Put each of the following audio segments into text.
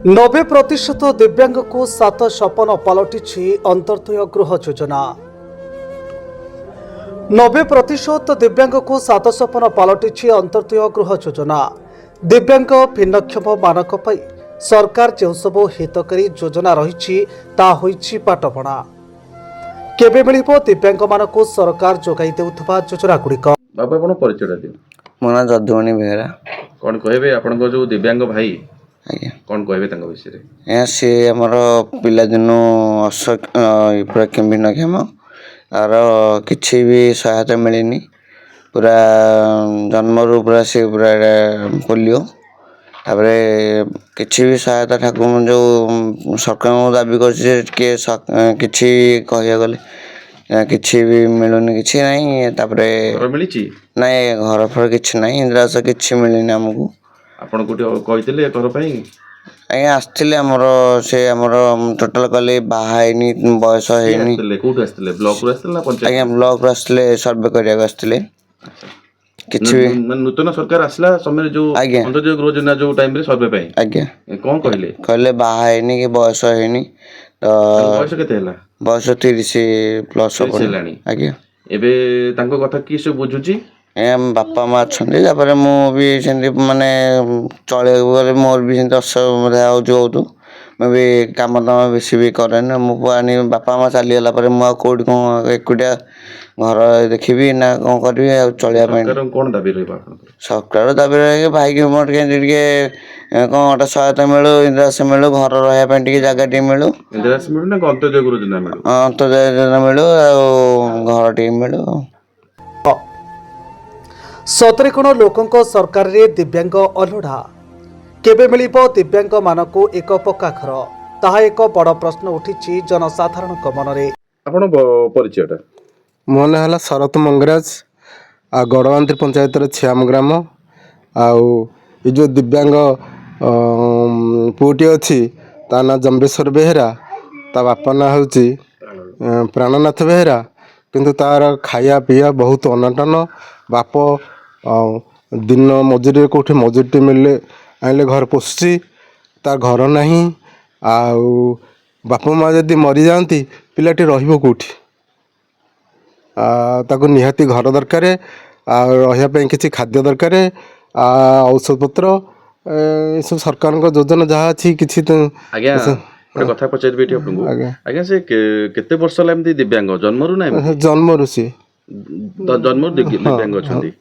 90% दिव्यांग को 7 सपन पलटि अंतर्दय गृह योजना। 90% दिव्यांग को 7 सपन पलटि अंतर्दय गृह योजना। दिव्यांग भिन्नक्षम मानक पाई सरकार जो सब हितकारी योजना रही पाटपणा केबे मिलिबो दिव्यांग मानकु सरकार जोगाई देउथबा योजना गुड़िक। बाबा आपण परिचय दियो। मो ना जदुमणि बेहेरा। कौन कहबे आपण जो दिव्यांग भाई आज्ञा कौन कहबे तंग विषय रे? ए से हमर पिला दिनो पूरा भिन्नक्षम आर किछि भी सहायता मिलनी पूरा जन्मरू पूरा से पूरा पोलियो तापरे किछि भी सहायता ठाकुर जो सरकार दाबी कर किछि कहया गले किछि भी मिलुनी किछि नहीं तापरे घर मिलिची नहीं घर फर किछि नहीं इंदिरा आवास किछि मिलनी हमको। आपण कोठी कहितले घर पई आज्ञा आसथिले हमर से हमर टोटल कले बाहाइनी बयस हेनी कोठी आसथिले ब्लॉक रु आसथिले ना पंचायत? आज्ञा ब्लॉक रु आसथिले सर्वे करिया आसथिले किछि भी नूतन सरकार आसला समय जो अंतर्जय गृह योजना जो टाइम रे सर्वे पई आज्ञा कोन कहले बाहाइनी के बयस हेनी तो बयस केते हला? बयस 30 प्लस हेलानी। आज्ञा एबे तांको कथा की से बुझुची बापा माँ अच्छा मु भी माने चले गले मोर भी असुविधा हो मैं भी कम दाम बेसी भी करे मुझे बापा माँ चलीगला मुझे कौट कौन एकुटिया घर देखी ना कौन करी चलिया कौन दाबी रही सरकार दाबी रहे भाई की मोट कौन गोटे सहायता मिलू इंदिरा आवास मिलू घर रहा जगह मिलू इंदिरा आवास मिलू ना अंत्योदय गृह योजना मिलू अंत्योदय योजना मिलू घर टी मिलू। सतरे कोण लोकों सरकार रे दिव्यांग अलोढ़ा केबे मिलिबो दिव्यांग मानकु एक पक्का घर ताहा एक बड़ प्रश्न उठी जनसाधारण मनरे। आपण परिचयटा मो ना है शरत मंगराज आ गड़वांत्री पंचायत छियाम ग्राम आई जो दिव्यांग पुटी अच्छी ता ना जम्बेश्वर बेहेरा ता बापा ना हूँ प्राणनाथ बेहेरा किंतु तार खाया पीया बहुत अनटन बाप दिन मजूरी कौटे मजूरी मिले आइले घर पोषी तार घर नहीं बापा माँ जदि मरी जाती पिलाटी रहिबो कोठी ताको निहाती घर दरकार रही किसी खाद्य दरकार औषध पत्र सब सरकार योजना जहाँ अच्छी किसी आज्ञा गोटे कथा पचारि एठी आपनको आज्ञा से केते वर्ष ला एमती दिव्यांग जन्मरु ना जन्मरु सी जन्मरु दिव्यांग अछंती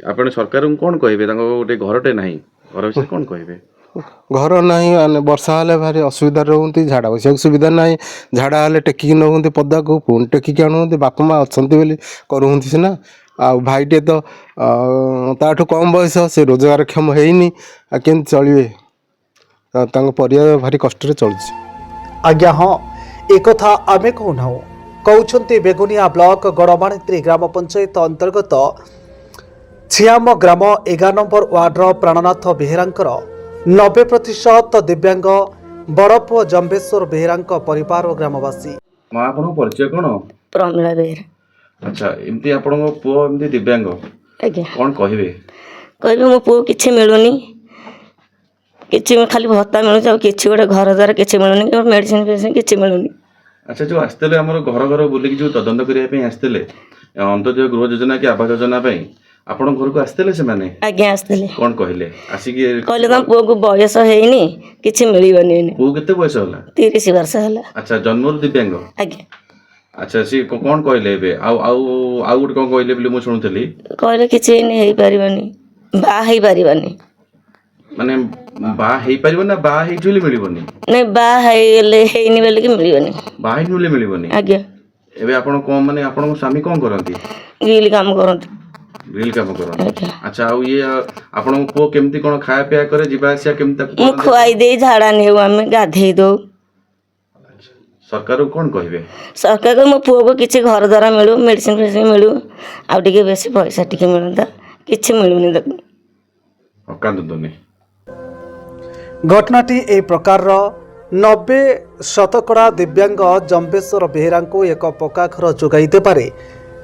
आपण सरकार कोन कहबे तांको गोटे घरटे नाही घर विषय कोन कहबे? घर नहीं वर्षा हेल्ले भारी असुविधा रोती झाड़ा बसा सुविधा ना झाड़ा हेल्ले टेकिक नौकती पदा को पुणी टेकिक आणुंट बापा माँ अच्छा कहते सीना आ भाईटे तो ताठू कम बयस से रोजगार क्षम होनी के चलिए परिवार भारी कष्ट चलुଛି। आज्ञा हाँ एक आमे कहूना कहते बेगुनिया ब्लॉक गड़माणित्री ग्राम पंचायत अंतर्गत छियाम ग्राम 11 नंबर वार्डर प्राणनाथ बेहेरांकर 90% दिव्यांग बड़पुओ जम्बेश्वर बेहेरांक परिवार और ग्रामवासी। मां आपण परिचय कोन? प्रमिला बेहेरा। अच्छा एमती आपण पुओ एमती दिव्यांग आज्ञा कोन कहबे? कहबे मो पुओ किछि मिलुनी किछि खाली भत्ता मिलु किछि गोटे घर द्वारा किछि मिलुनी मेडिसिन फेडिसिन किछि मिलुनी। अच्छा जो आसते हमर घर घर बुलिक जो तदंत करिया आसते अंत्योदय गृह योजना कि आवास योजना आपण घर को आसते से माने? आज्ञा आसते कौन कहले आसिक कहले तुम पुओ को बयस हेनी किछि मिलिबनी। पुओ केते बयस होला? 30 वर्ष होला। अच्छा जन्मरु दिव्यांग? आज्ञा। अच्छा सी कौन कहले एबे आउ आउ आउ गुड कौन कहले बिले मु सुनुतली कहले किछि नै हेई परिबनी बा हेई परिबनी माने बा हेई परिबो ना बा हेई जुली मिलिबनी? नै बा हेले हेइनी बेले कि मिलिबनी बा हेई जुली मिलिबनी। आज्ञा। एबे आपण कोन माने आपण स्वामी कोन करंती? ग्रिल काम करंती। ग्रिल काम करंती। अच्छा आउ ये आपण पो केमती कोन खाया पिया करे जिबा आसिया केमती मु खुआई दे झाड़ा नेउ हमें गाधेई दो। सरकार कोन कहबे? सरकार को मो पुओ को किछि घर द्वारा मिलू मेडिसिन फेडिसिन मिलू आ टिके बेसी पैसा टिके मिलंदा किछि मिलुनी देखु हकांत दोने। घटनाटी ए प्रकार 90% दिव्यांग जम्बेश्वर बेहेरा को एक पक्का घर जोगाई देबारे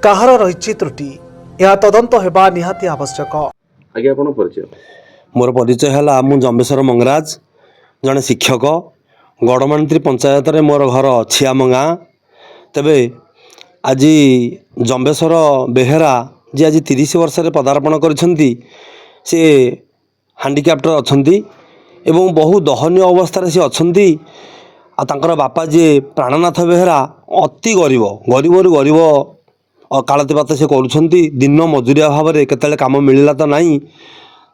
कहार रही त्रुटि यह तदंत हेबा निहाती आवश्यक। आगे आपण परिचय? मोर परिचय है मु जम्बेश्वर मंगराज ଜଣେ ଶିକ୍ଷକ। ଗଡ଼ମାଣିତ୍ରୀ ପଞ୍ଚାୟତରେ ମୋର ଘର ଛିଆମ ଗାଁ। ତେବେ ଆଜି ଜମ୍ବେଶ୍ୱର ବେହେରା ଯେ ଆଜି 30 ବର୍ଷରେ ପଦାର୍ପଣ କରିଛନ୍ତି, ସେ ହାଣ୍ଡିକ୍ୟାପ୍ଟର ଅଛନ୍ତି ଏବଂ ବହୁ ଦୟନୀୟ ଅବସ୍ଥାରେ ସେ ଅଛନ୍ତି। ଆଉ ତାଙ୍କର ବାପା ଯିଏ ପ୍ରାଣନାଥ ବେହେରା ଅତି ଗରିବରୁ ଗରିବ ଅକାଳତିପାତ ସେ କରୁଛନ୍ତି। ଦିନ ମଜୁରିଆ ଭାବରେ କେତେବେଳେ କାମ ମିଳିଲା ତ ନାହିଁ।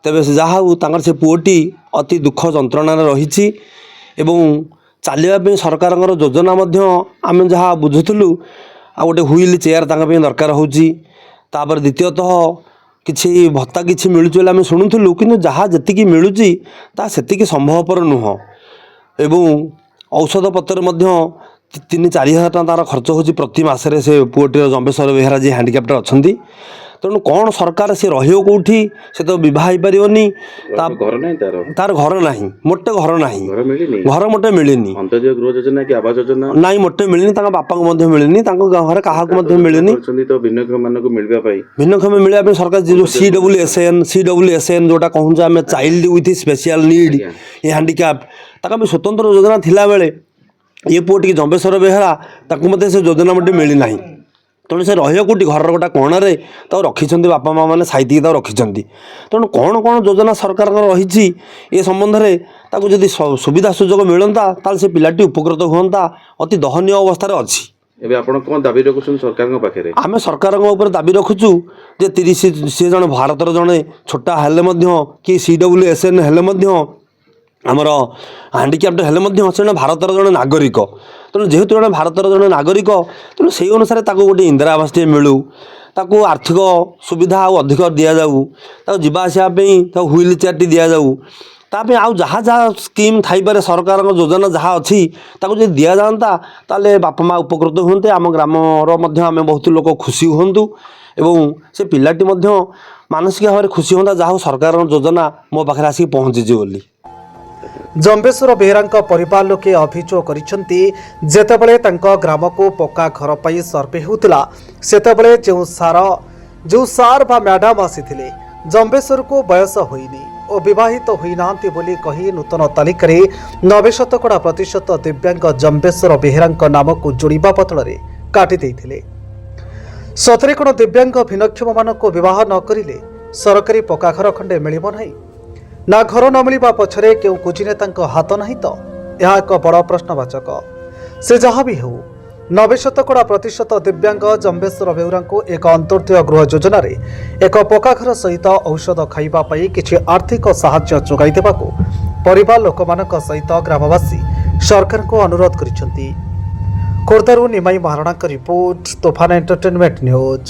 ତେବେ ସେ ଯାହା ହେଉ ତାଙ୍କର ସେ ପୁଅଟି ଅତି ଦୁଃଖ ଯନ୍ତ୍ରଣାରେ ରହିଛି ଏବଂ ଚାଲିବା ପାଇଁ ସରକାରଙ୍କର ଯୋଜନା ମଧ୍ୟ ଆମେ ଯାହା ବୁଝୁଥିଲୁ, ଆଉ ଗୋଟେ ହୁଇଲ୍ ଚେୟାର ତାଙ୍କ ପାଇଁ ଦରକାର ହେଉଛି। ତାପରେ ଦ୍ୱିତୀୟତଃ କିଛି ଭତ୍ତା କିଛି ମିଳୁଛି ବୋଲି ଆମେ ଶୁଣୁଥିଲୁ, କିନ୍ତୁ ଯାହା ଯେତିକି ମିଳୁଛି ତାହା ସେତିକି ସମ୍ଭବପର ନୁହଁ ଏବଂ ଔଷଧପତ୍ର ମଧ୍ୟ 3-4 ହଜାର ଟଙ୍କା ତାର ଖର୍ଚ୍ଚ ହେଉଛି ପ୍ରତି ମାସରେ। ସେ ପୁଅଟିର ଜମ୍ବେଶ୍ୱର ବେହେରା ଯିଏ ହାଣ୍ଡିକ୍ୟାପ୍ଟର ଅଛନ୍ତି। ତେଣୁ କ'ଣ ସରକାର ସେ ରହିବ କେଉଁଠି? ସେ ତ ବିବାହ ହେଇପାରିବନି। ଘର ନାହିଁ ତାର ଘର ନାହିଁ, ମୋଟେ ଘର ନାହିଁ, ଘର ମିଳିନି। ଘର ମୋଟେ ମିଳିନି। ଅନ୍ତର୍ଜୀବ ଗୃହ ଯୋଜନା କି ଆବାସ ଯୋଜନା ନାଇଁ ମୋଟେ ମିଳିନି। ତାଙ୍କ ବାପାଙ୍କୁ ମଧ୍ୟ ମିଳିନି, ତାଙ୍କ ଘରେ କାହାକୁ ମଧ୍ୟ ମିଳିନି। ତ ଭିନ୍ନକ୍ଷମ ମାନଙ୍କୁ ମିଳିବା ପାଇଁ ଭିନ୍ନକ୍ଷମ ମିଳିବା ପାଇଁ ସରକାର ଯେଉଁ CWSN ଯେଉଁଟା କହୁଛୁ ଆମେ child with special need A handicap, ତାଙ୍କ ପାଇଁ ସ୍ୱତନ୍ତ୍ର ଯୋଜନା ଥିଲାବେଳେ ଏ ପୁଅ ଟିକେ ଜମ୍ବେଶ୍ୱର ବେହେରା ତାକୁ ମଧ୍ୟ ସେ ଯୋଜନା ମଧ୍ୟ ମିଳିନାହିଁ। ତେଣୁ ସେ ରହିବ କେଉଁଠି? ଘରର ଗୋଟେ କୋଣରେ ତାକୁ ରଖିଛନ୍ତି, ବାପା ମାଆ ମାନେ ସାଇତିକି ତାକୁ ରଖିଛନ୍ତି। ତେଣୁ କ'ଣ ଯୋଜନା ସରକାରଙ୍କର ରହିଛି ଏ ସମ୍ବନ୍ଧରେ ତାକୁ ଯଦି ସୁବିଧା ସୁଯୋଗ ମିଳନ୍ତା ତାହେଲେ ସେ ପିଲାଟି ଉପକୃତ ହୁଅନ୍ତା। ଅତି ଦୟନୀୟ ଅବସ୍ଥାରେ ଅଛି। ଏବେ ଆପଣ କ'ଣ ଦାବି ରଖୁଛନ୍ତି ସରକାରଙ୍କ ପାଖରେ? ଆମେ ସରକାରଙ୍କ ଉପରେ ଦାବି ରଖୁଛୁ ଯେ ସିଏ ଜଣେ ଭାରତର ଜଣେ ଛୋଟା ହେଲେ ମଧ୍ୟ କି CWSN ହେଲେ ମଧ୍ୟ ଆମର ହାଣ୍ଡିକ୍ୟାପ୍ଟ ହେଲେ ମଧ୍ୟ ସେ ଜଣେ ଭାରତର ଜଣେ ନାଗରିକ। ତେଣୁ ଯେହେତୁ ଜଣେ ଭାରତର ଜଣେ ନାଗରିକ, ତେଣୁ ସେଇ ଅନୁସାରେ ତାକୁ ଗୋଟେ ଇନ୍ଦିରା ଆବାସଟିଏ ମିଳୁ, ତାକୁ ଆର୍ଥିକ ସୁବିଧା ଆଉ ଅଧିକ ଦିଆଯାଉ, ତାକୁ ଯିବା ଆସିବା ପାଇଁ ତାକୁ ହୁଇଲ୍ ଚେୟାରଟି ଦିଆଯାଉ। ତା ପାଇଁ ଆଉ ଯାହା ସ୍କିମ୍ ଥାଇପାରେ ସରକାରଙ୍କ ଯୋଜନା ଯାହା ଅଛି ତାକୁ ଯଦି ଦିଆଯାଆନ୍ତା ତାହେଲେ ବାପା ମାଆ ଉପକୃତ ହୁଅନ୍ତେ। ଆମ ଗ୍ରାମର ମଧ୍ୟ ଆମେ ବହୁତ ଲୋକ ଖୁସି ହୁଅନ୍ତୁ ଏବଂ ସେ ପିଲାଟି ମଧ୍ୟ ମାନସିକ ଭାବରେ ଖୁସି ହୁଅନ୍ତା, ଯାହା ହେଉ ସରକାରଙ୍କ ଯୋଜନା ମୋ ପାଖରେ ଆସିକି ପହଞ୍ଚିଛି ବୋଲି। ଜମ୍ବେଶ୍ୱର ବେହେରାଙ୍କ ପରିବାର ଲୋକେ ଅଭିଯୋଗ କରିଛନ୍ତି, ଯେତେବେଳେ ତାଙ୍କ ଗ୍ରାମକୁ ପକ୍କା ଘର ପାଇଁ ସର୍ଭେ ହେଉଥିଲା ସେତେବେଳେ ଯେଉଁ ସାର୍ ବା ମ୍ୟାଡାମ ଆସିଥିଲେ ଜମ୍ବେଶ୍ୱରକୁ ବୟସ ହୋଇନି ଓ ବିବାହିତ ହୋଇନାହାନ୍ତି ବୋଲି କହି ନୂତନ ତାଲିକାରେ 90% ଦିବ୍ୟାଙ୍ଗ ଜମ୍ବେଶ୍ୱର ବେହେରାଙ୍କ ନାମକୁ ଯୋଡ଼ିବା ବଦଳରେ କାଟି ଦେଇଥିଲେ। ସତରେ କ'ଣ ଦିବ୍ୟାଙ୍ଗ ଭିନ୍ନକ୍ଷମମାନଙ୍କୁ ବିବାହ ନ କରିଲେ ସରକାରୀ ପକ୍କା ଘର ଖଣ୍ଡେ ମିଳିବ ନାହିଁ? ନା ଘର ନ ମିଳିବା ପଛରେ କେଉଁ କୁଜିନେତାଙ୍କ ହାତ ନାହିଁ ତ? ଏହା ଏକ ବଡ଼ ପ୍ରଶ୍ନବାଚକ। ସେ ଯାହା ବି ହେଉ 90% ଦିବ୍ୟାଙ୍ଗ ଜମ୍ବେଶ୍ୱର ବେହେରାଙ୍କୁ ଏକ ଅନ୍ତର୍ଜାତୀୟ ଗୃହ ଯୋଜନାରେ ଏକ ପକ୍କା ଘର ସହିତ ଔଷଧ ଖାଇବା ପାଇଁ କିଛି ଆର୍ଥିକ ସାହାଯ୍ୟ ଯୋଗାଇ ଦେବାକୁ ପରିବାର ଲୋକମାନଙ୍କ ସହିତ ଗ୍ରାମବାସୀ ସରକାରଙ୍କୁ ଅନୁରୋଧ କରିଛନ୍ତି। ଖୋର୍ଦ୍ଧାରୁ ନିମାଇ ମହାରଣାଙ୍କ ରିପୋର୍ଟ, ତୋଫାନ ଏଣ୍ଟରଟେନମେଣ୍ଟ ନ୍ୟୁଜ୍।